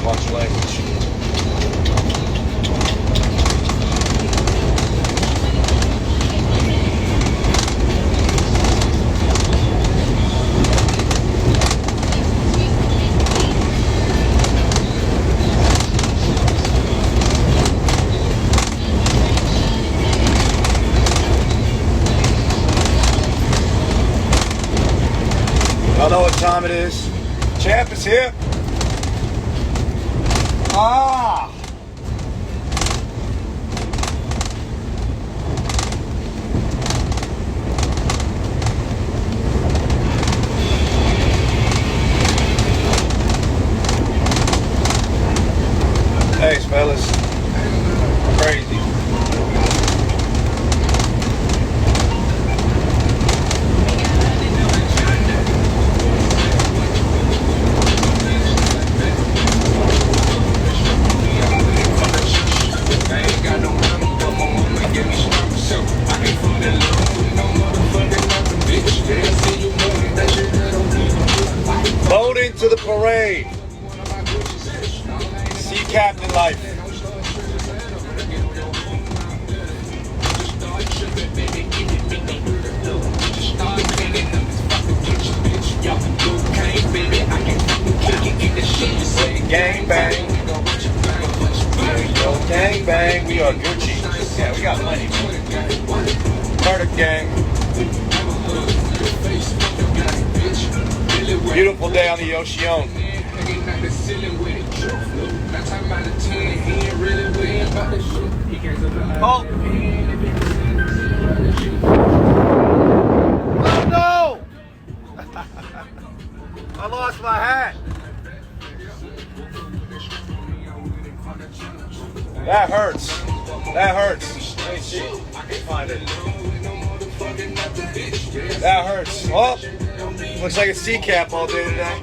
Watch your language. Y'all know what time it is. Champ is here. Ah! Thanks, fellas. Crazy. Loading to the parade. Sea captain life. Gang bang. Yo, gang bang. We are Gucci. Yeah, we got money. Murder gang. Beautiful day on the ocean. Oh! Oh no! I lost my hat. That hurts. That hurts. Let me see. I can find it. That hurts. Oh! Looks like a sea cap all day today.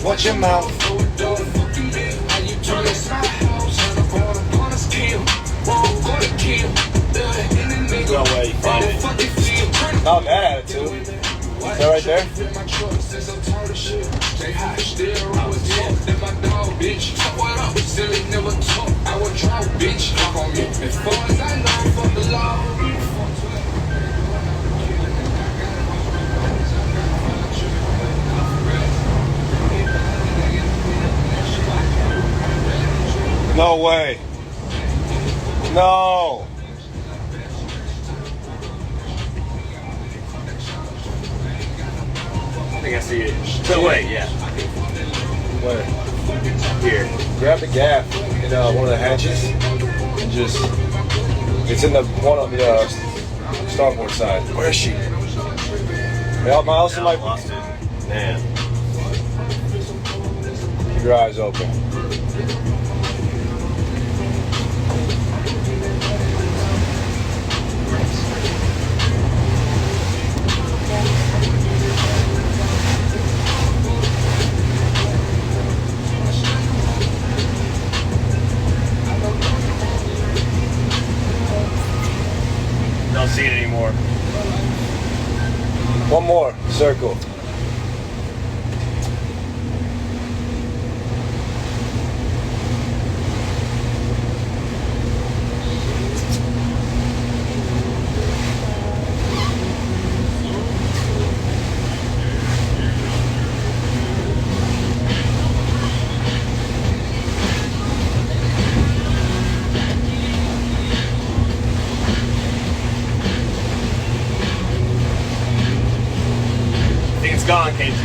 Watch your mouth. No way you find it. Not that attitude. Is that right there? No way. No. I think I see it. No way, yeah. Where? Here. Grab the gaff in one of the hatches and just, it's in the one on the starboard side. Where is she? Yeah, my house I lost it. Man. Keep your eyes open. Don't see it anymore. One more circle. It's gone, KG.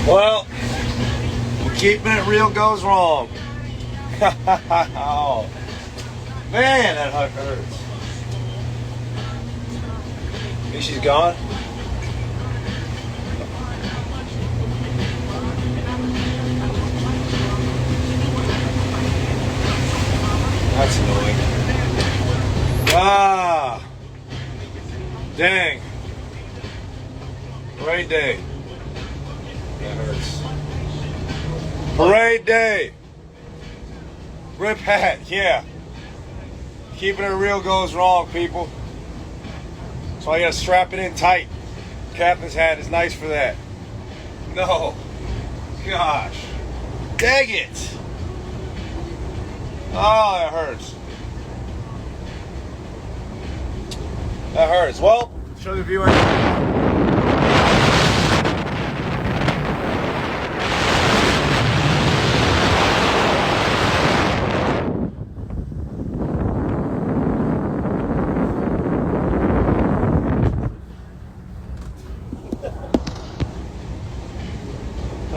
Well, keeping it real goes wrong. Oh, man, that hurts. Think she's gone? That's annoying. Ah, dang. Parade day. That hurts. Parade day. Rip hat, yeah. Keeping it real goes wrong, people. So I gotta strap it in tight. Captain's hat is nice for that. No. Gosh. Dang it. Oh, that hurts. That hurts. Well, show the viewer.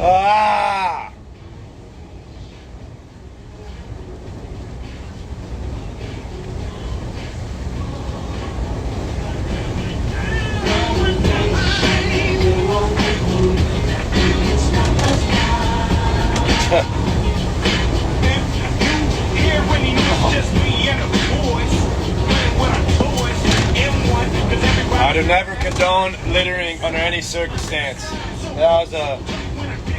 Ah! I do never condone littering under any circumstance. That was a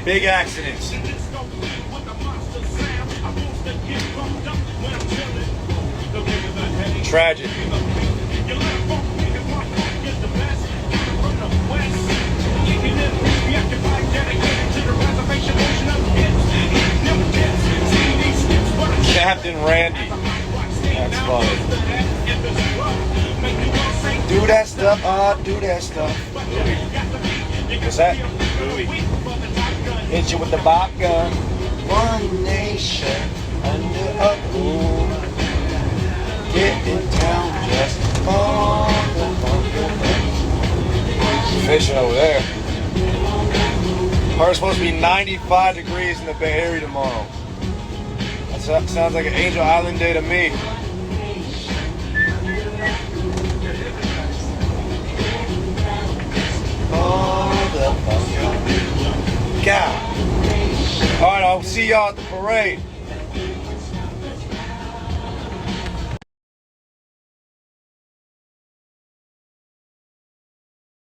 big accident. Tragic. Captain Randy. That's funny. Do that stuff, do that stuff. What's that? Hit you with the bop gun. One nation under a moon. Getting down just for the fishing over there. It's supposed to be 95 degrees in the Bay Area tomorrow. That sounds like an Angel Island day to me. God. Alright, I'll see y'all at the parade.